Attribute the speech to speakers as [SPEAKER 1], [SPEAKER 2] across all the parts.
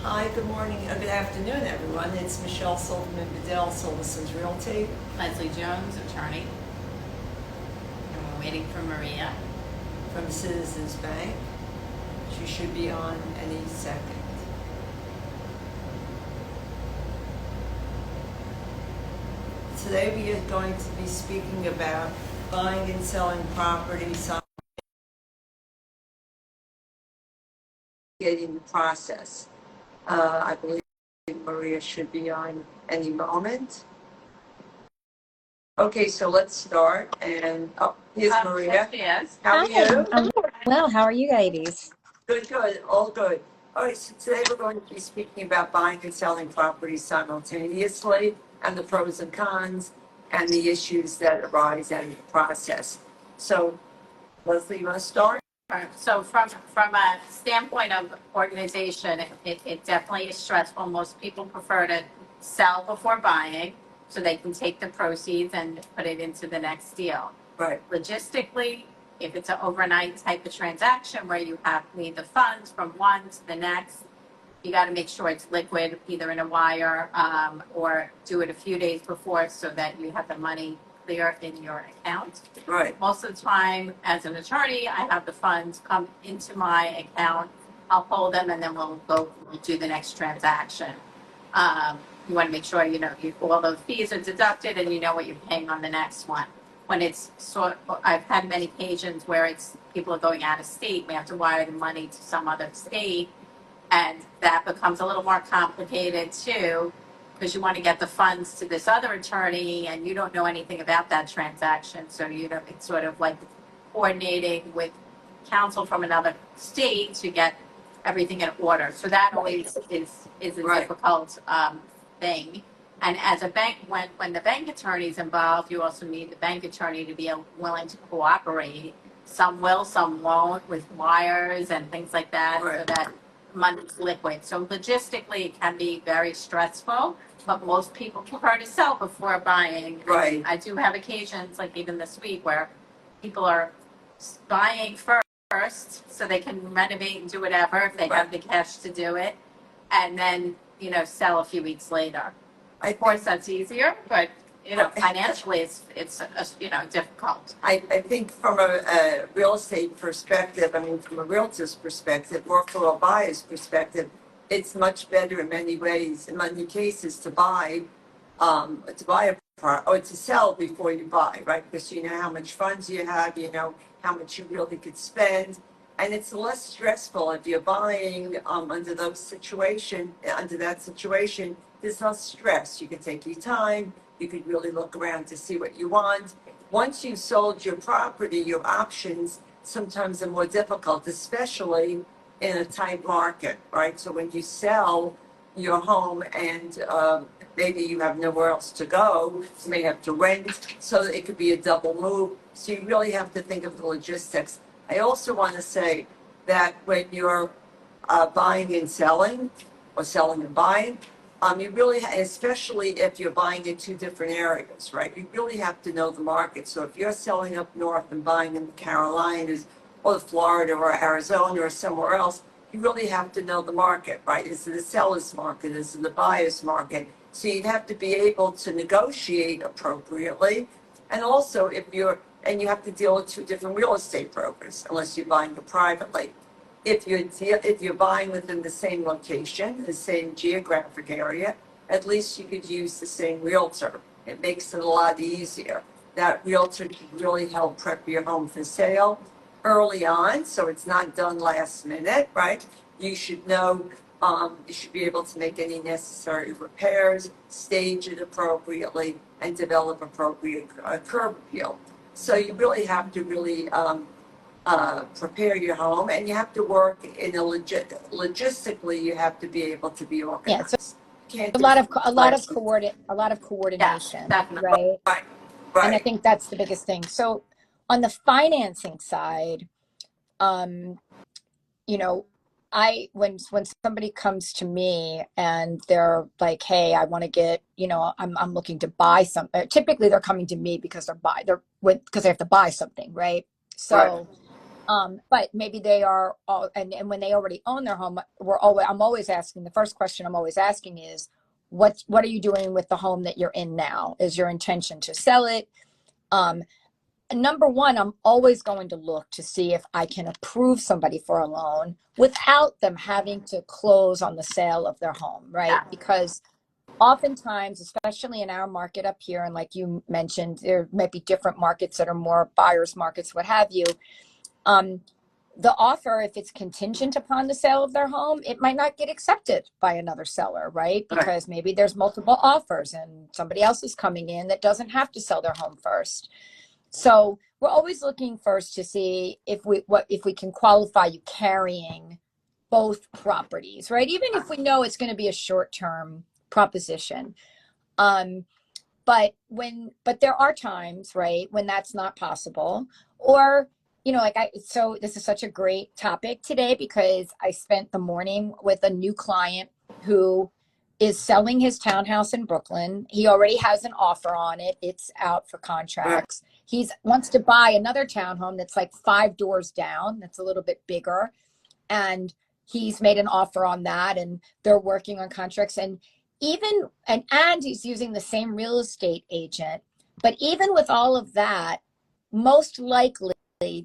[SPEAKER 1] Hi, good morning, good afternoon, everyone. It's Michelle Silverman Bedell, Silverson's Realty.
[SPEAKER 2] Leslie Jones, attorney. And we're waiting for Maria.
[SPEAKER 1] From Citizens Bank. She should be on any second. Today we are going to be speaking about buying and selling property, getting the process. I believe Maria should be on any moment. Okay, so let's start. And here's Maria.
[SPEAKER 2] Yes.
[SPEAKER 1] How are you?
[SPEAKER 3] I'm well. How are you ladies?
[SPEAKER 1] Good, good, all good. All right, so today we're going to be speaking about buying and selling properties simultaneously and the pros and cons and the issues that arise out of the process. So, Leslie, you want to start?
[SPEAKER 2] So from a standpoint of organization, it definitely is stressful. Most people prefer to sell before buying so they can take the proceeds and put it into the next deal.
[SPEAKER 1] Right,
[SPEAKER 2] Logistically, if it's an overnight type of transaction where you have to need the funds from one to the next, you got to make sure it's liquid, either in a wire or do it a few days before so that you have the money clear in your account.
[SPEAKER 1] right,
[SPEAKER 2] Most of the time, as an attorney, I have the funds come into my account. I'll hold them, and then we'll do the next transaction. You want to make sure all those fees are deducted, and you know what you're paying on the next one. When I've had many occasions where it's people are going out of state. We have to wire the money to some other state, and that becomes a little more complicated too, because you want to get the funds to this other attorney and you don't know anything about that transaction. So it's sort of like coordinating with counsel from another state to get everything in order. So that always is a
[SPEAKER 1] Right.
[SPEAKER 2] difficult thing. And as a bank, when the bank attorney is involved, you also need the bank attorney to be willing to cooperate. Some will, some won't, with wires and things like that, so
[SPEAKER 1] Right.
[SPEAKER 2] that money's liquid. So logistically, it can be very stressful, but most people prefer to sell before buying.
[SPEAKER 1] Right.
[SPEAKER 2] I do have occasions, like even this week, where people are buying first so they can renovate and do whatever if they have the cash to do it, and then sell a few weeks later. Of course, that's easier, but financially, it's difficult.
[SPEAKER 1] I think from a real estate perspective, I mean, from a realtor's perspective, or from a buyer's perspective, it's much better in many ways, in many cases, to buy or to sell before you buy, right? Because you know how much funds you have, you know how much you really could spend, and it's less stressful if you're buying under that situation. There's no stress. You can take your time. You could really look around to see what you want. Once you've sold your property, your options sometimes are more difficult, especially in a tight market, right? So when you sell your home and maybe you have nowhere else to go, you may have to rent, so it could be a double move. So you really have to think of the logistics. I also want to say that when you're buying and selling, or selling and buying, you really, especially if you're buying in two different areas, right? You really have to know the market. So if you're selling up north and buying in the Carolinas or Florida or Arizona or somewhere else, you really have to know the market, right? Is it a seller's market? Is it a buyer's market? So you'd have to be able to negotiate appropriately. And also and you have to deal with two different real estate brokers unless you're buying it privately. If you're buying within the same location, the same geographic area, at least you could use the same realtor. It makes it a lot easier. That realtor can really help prep your home for sale early on, so it's not done last minute, right? You should know, you should be able to make any necessary repairs, stage it appropriately, and develop appropriate curb appeal. So you really have to really prepare your home, and you have to work in logistically. You have to be able to be organized.
[SPEAKER 3] Yeah, so
[SPEAKER 1] Can't
[SPEAKER 3] a lot of
[SPEAKER 2] Yes,
[SPEAKER 3] coordination,
[SPEAKER 2] definitely.
[SPEAKER 3] right?
[SPEAKER 1] right,
[SPEAKER 3] And I
[SPEAKER 1] right,
[SPEAKER 3] think that's the biggest thing. So on the financing side, um, you know, when somebody comes to me and they're like, "Hey, I want to get, I'm looking to buy typically they're coming to me because because they have to buy something, right?
[SPEAKER 1] right,
[SPEAKER 3] So But maybe they are all, and when they already own their home, I'm always asking, the first question I'm always asking is, what are you doing with the home that you're in now? Is your intention to sell it? Um, Number one, I'm always going to look to see if I can approve somebody for a loan without them having to close on the sale of their home, right?
[SPEAKER 2] Yeah.
[SPEAKER 3] Because oftentimes, especially in our market up here, and like you mentioned, there might be different markets that are more buyers markets, what have you. Um, the offer, if it's contingent upon the sale of their home, it might not get accepted by another seller, right? Because maybe there's multiple offers and somebody else is coming in that doesn't have to sell their home first. So we're always looking first to see if we can qualify you carrying both properties, right? Even if we know it's going to be a short-term proposition. Um, but there are times, right, when that's not possible. Or, so this is such a great topic today because I spent the morning with a new client who is selling his townhouse in Brooklyn. He already has an offer on it. It's out for contracts. He wants to buy another townhome that's like 5 doors down, that's a little bit bigger. And he's made an offer on that and they're working on contracts. And he's using the same real estate agent. But even with all of that, most likely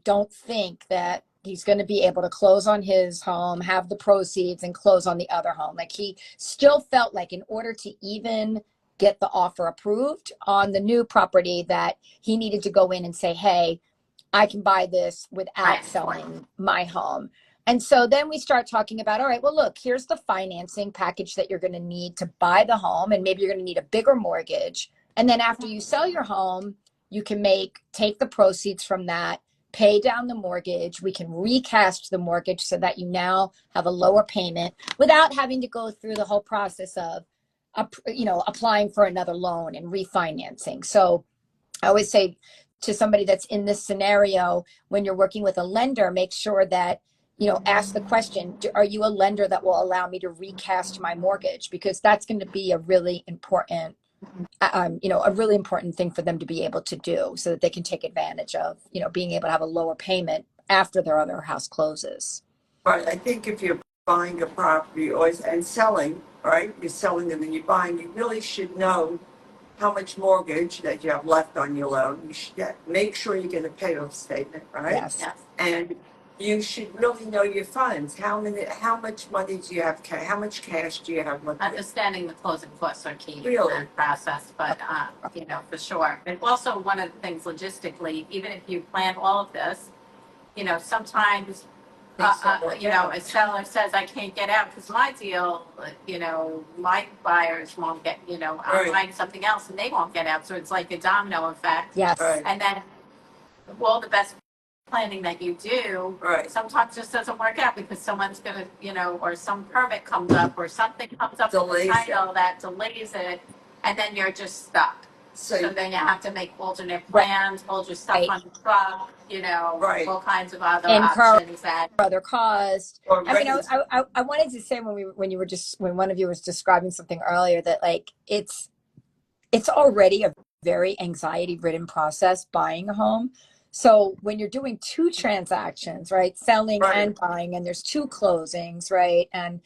[SPEAKER 3] don't think that he's going to be able to close on his home, have the proceeds, and close on the other home. Like, he still felt like in order to even get the offer approved on the new property that he needed to go in and say, hey, I can buy this without selling my home. And so then we start talking about, all right, well, look, here's the financing package that you're going to need to buy the home. And maybe you're going to need a bigger mortgage. And then after you sell your home, you can take the proceeds from that, pay down the mortgage. We can recast the mortgage so that you now have a lower payment without having to go through the whole process of, applying for another loan and refinancing. So I always say to somebody that's in this scenario, when you're working with a lender, make sure that, ask the question, are you a lender that will allow me to recast my mortgage? Because that's going to be a really important thing for them to be able to do so that they can take advantage of, being able to have a lower payment after their other house closes.
[SPEAKER 1] Right. I think if you're buying a property and selling, right? You're selling and then you're buying, you really should know how much mortgage that you have left on your loan. You should make sure you get a payoff statement, right?
[SPEAKER 3] Yes.
[SPEAKER 2] Yes.
[SPEAKER 1] And you should really know your funds. How much money do you have? How much cash do you have left?
[SPEAKER 2] Understanding the closing costs are key in
[SPEAKER 1] Really?
[SPEAKER 2] that process, but, for sure. And also, one of the things logistically, even if you plan all of this, sometimes, a seller says, I can't get out because my deal, my buyers won't get, I'm
[SPEAKER 1] Right.
[SPEAKER 2] buying something else and they won't get out. So it's like a domino effect.
[SPEAKER 3] Yes.
[SPEAKER 1] Right.
[SPEAKER 2] And then all the best planning that you do,
[SPEAKER 1] Right.
[SPEAKER 2] sometimes just doesn't work out because someone's going to, or some permit comes up or something comes up with the
[SPEAKER 1] Delays
[SPEAKER 2] title that delays it, and then you're just stuck. So then you have to make alternate plans, hold your stuff
[SPEAKER 3] Right.
[SPEAKER 2] on the truck,
[SPEAKER 1] Right.
[SPEAKER 2] all kinds of other
[SPEAKER 3] Incur
[SPEAKER 2] options that.
[SPEAKER 3] other cost.
[SPEAKER 1] Or
[SPEAKER 3] I mean,
[SPEAKER 1] raise-
[SPEAKER 3] I wanted to say when one of you was describing something earlier that like it's already a very anxiety ridden process buying a home. So when you're doing 2 transactions, right, selling
[SPEAKER 1] Right.
[SPEAKER 3] and buying, and there's 2 closings, right, and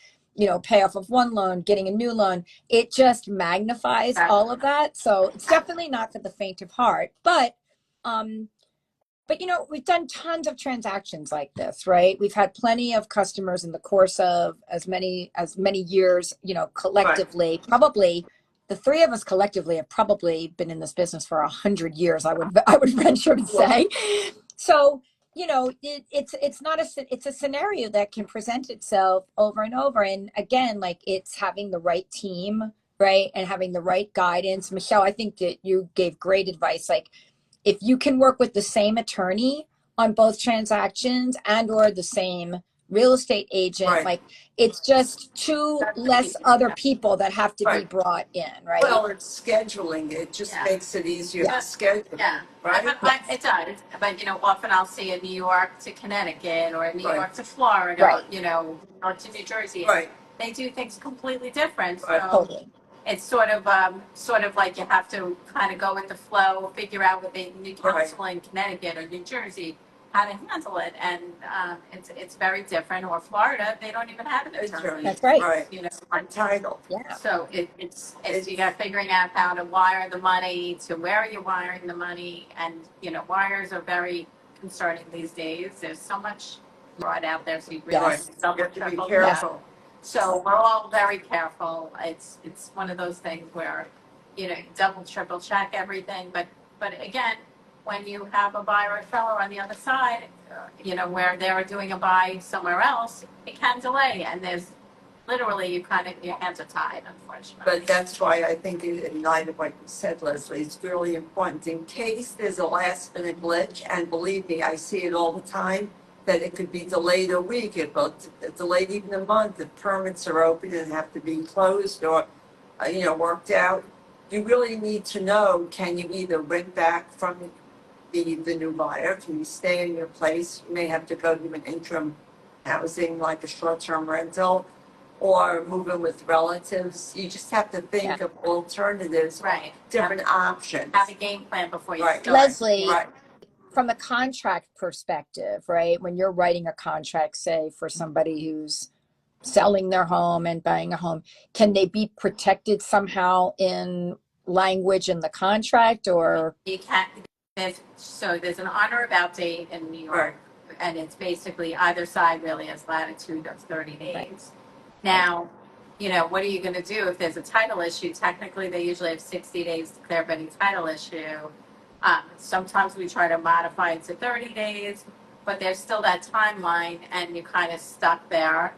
[SPEAKER 3] payoff of one loan, getting a new loan, it just magnifies all of that. So it's definitely not for the faint of heart. But we've done tons of transactions like this, right? We've had plenty of customers in the course of as many years, collectively. Right. Probably the 3 of us collectively have probably been in this business for 100 years. I would venture to say. So, it's a scenario that can present itself over and over. And again, like, it's having the right team, right, and having the right guidance. Michelle, I think that you gave great advice. Like, if you can work with the same attorney on both transactions or the same real estate agent,
[SPEAKER 1] Right.
[SPEAKER 3] like, it's just 2 less other people that have to be brought in, right?
[SPEAKER 1] Well, it's scheduling. It just makes it easier to schedule.
[SPEAKER 2] Yeah.
[SPEAKER 1] Right?
[SPEAKER 2] It does. But, often I'll see a New York to Connecticut or a New
[SPEAKER 1] Right.
[SPEAKER 2] York to Florida,
[SPEAKER 3] Right.
[SPEAKER 2] or to New Jersey.
[SPEAKER 1] Right.
[SPEAKER 2] They do things completely different.
[SPEAKER 1] Right.
[SPEAKER 2] So
[SPEAKER 3] Totally.
[SPEAKER 2] it's sort of like you have to kind of go with the flow, figure out what they need counsel in Connecticut or New Jersey. how to handle it. And it's very different. Or Florida, they don't even have an attorney.
[SPEAKER 3] That's right.
[SPEAKER 1] Right.
[SPEAKER 2] You know,
[SPEAKER 1] Untitled.
[SPEAKER 3] Yeah.
[SPEAKER 2] so it's you got figuring out how to wire the money, to where you're wiring the money, and wires are very concerning these days. There's so much fraud out there, so you really
[SPEAKER 3] Yes.
[SPEAKER 1] You
[SPEAKER 2] double,
[SPEAKER 1] have to be
[SPEAKER 2] triple,
[SPEAKER 1] careful.
[SPEAKER 2] so we're all very careful. It's one of those things where double, triple check everything. But again, when you have a buyer or seller on the other side, where they're doing a buy somewhere else, it can delay, and there's literally your hands are tied, unfortunately.
[SPEAKER 1] But that's why I think in light of what you said, Leslie, it's really important in case there's a last minute glitch, and believe me, I see it all the time, that it could be delayed a week, it will delayed even a month if permits are open and have to be closed or, worked out. You really need to know, can you either rent back from the new buyer? Can you stay in your place? You may have to go to an interim housing, like a short-term rental, or move in with relatives. You just have to think
[SPEAKER 3] Yeah.
[SPEAKER 1] of alternatives,
[SPEAKER 2] Right.
[SPEAKER 1] different options.
[SPEAKER 2] Have a game plan before you
[SPEAKER 1] Right.
[SPEAKER 2] start.
[SPEAKER 3] Leslie,
[SPEAKER 1] Right.
[SPEAKER 3] from a contract perspective, right? When you're writing a contract, say for somebody who's selling their home and buying a home, can they be protected somehow in language in the contract, or?
[SPEAKER 2] You can't. There's an on or about date in New York,
[SPEAKER 1] Right.
[SPEAKER 2] and it's basically either side really has latitude of 30 days.
[SPEAKER 3] Right.
[SPEAKER 2] Now, what are you going to do if there's a title issue? Technically, they usually have 60 days to clear up any title issue. Sometimes we try to modify it to 30 days, but there's still that timeline, and you're kind of stuck there.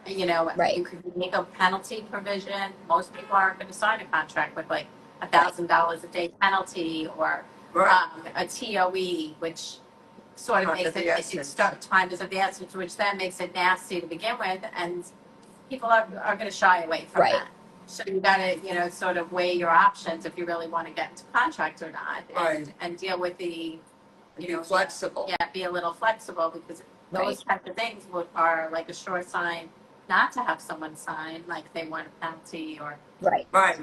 [SPEAKER 3] Right.
[SPEAKER 2] You could make a penalty provision. Most people aren't going to sign a contract with like $1,000 a day penalty, or
[SPEAKER 1] Right.
[SPEAKER 2] a TOE, which sort of
[SPEAKER 1] Time
[SPEAKER 2] makes
[SPEAKER 1] of the
[SPEAKER 2] it
[SPEAKER 1] essence.
[SPEAKER 2] time is of the essence, which then makes it nasty to begin with, and people are going to shy away from
[SPEAKER 3] Right.
[SPEAKER 2] that. So you got to sort of weigh your options if you really want to get into contract or not,
[SPEAKER 1] Right.
[SPEAKER 2] and deal with the
[SPEAKER 1] Be flexible.
[SPEAKER 2] yeah, be a little flexible, because those types of things are like a sure sign not to have someone sign, like they want a penalty or
[SPEAKER 3] Right.
[SPEAKER 1] Right.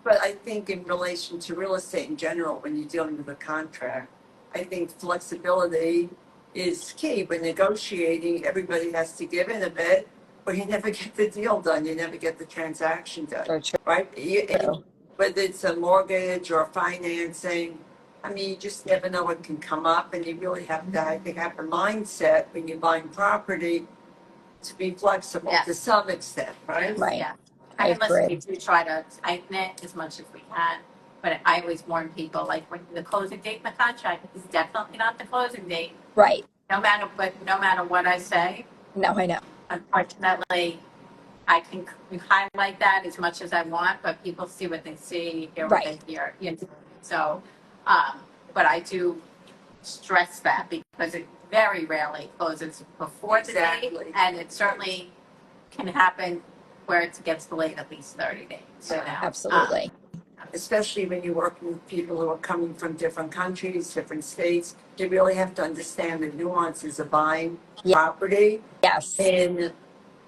[SPEAKER 1] But I think in relation to real estate in general, when you're dealing with a contract, I think flexibility is key. When negotiating, everybody has to give in a bit, or you never get the deal done. You never get the transaction done,
[SPEAKER 3] So true.
[SPEAKER 1] right? Whether it's a mortgage or financing, I mean, you just never know what can come up, and you really have to, I think, have a mindset when you're buying property to be flexible
[SPEAKER 2] Yes.
[SPEAKER 1] to some extent, right?
[SPEAKER 3] Right.
[SPEAKER 2] Yeah.
[SPEAKER 3] I
[SPEAKER 2] Listen,
[SPEAKER 3] agree.
[SPEAKER 2] we do try to tighten it as much as we can, but I always warn people, like, when the closing date in the contract is definitely not the closing date.
[SPEAKER 3] Right.
[SPEAKER 2] No matter what I say,
[SPEAKER 3] No, I know.
[SPEAKER 2] unfortunately, I can highlight that as much as I want, but people see what they see, hear what
[SPEAKER 3] Right.
[SPEAKER 2] they hear. So, but I do stress that, because it very rarely closes before the date,
[SPEAKER 1] Exactly.
[SPEAKER 2] and it certainly can happen where it gets delayed at least 30 days.
[SPEAKER 3] Absolutely.
[SPEAKER 1] Especially when you're working with people who are coming from different countries, different states, you really have to understand the nuances of buying
[SPEAKER 3] Yeah.
[SPEAKER 1] property.
[SPEAKER 3] Yes.
[SPEAKER 1] And,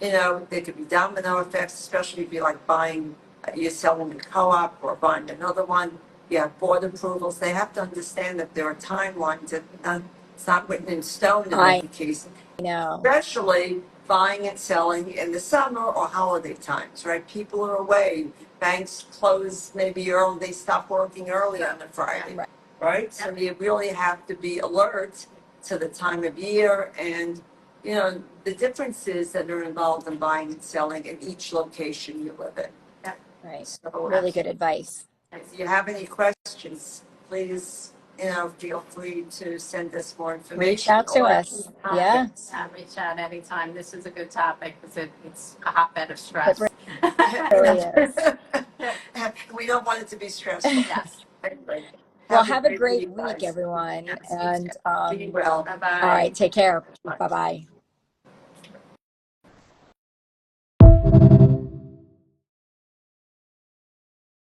[SPEAKER 1] there could be domino effects, especially if you're like buying, you're selling a co-op or buying another one. You have board approvals. They have to understand that there are timelines, and it's not written in stone in
[SPEAKER 3] I
[SPEAKER 1] every case.
[SPEAKER 3] I know.
[SPEAKER 1] Especially buying and selling in the summer or holiday times, right? People are away. Banks close maybe early, they stop working early on a Friday,
[SPEAKER 3] Right.
[SPEAKER 1] right? So you really have to be alert to the time of year and, the differences that are involved in buying and selling in each location you live in.
[SPEAKER 3] Right.
[SPEAKER 1] So
[SPEAKER 3] Really good advice.
[SPEAKER 1] if you have any questions, please, feel free to send us more information.
[SPEAKER 3] Reach out to
[SPEAKER 1] or-
[SPEAKER 3] us. Yeah.
[SPEAKER 2] Reach out anytime. This is a good topic, because it's a hotbed of stress.
[SPEAKER 3] It really is.
[SPEAKER 1] We don't want it to be stressful.
[SPEAKER 2] Yes.
[SPEAKER 1] Anyway,
[SPEAKER 3] Well, have a great
[SPEAKER 1] guys.
[SPEAKER 3] week, everyone.
[SPEAKER 2] Yes, you
[SPEAKER 3] And
[SPEAKER 1] Be well.
[SPEAKER 2] Bye-bye.
[SPEAKER 3] all right, take care. Bye bye.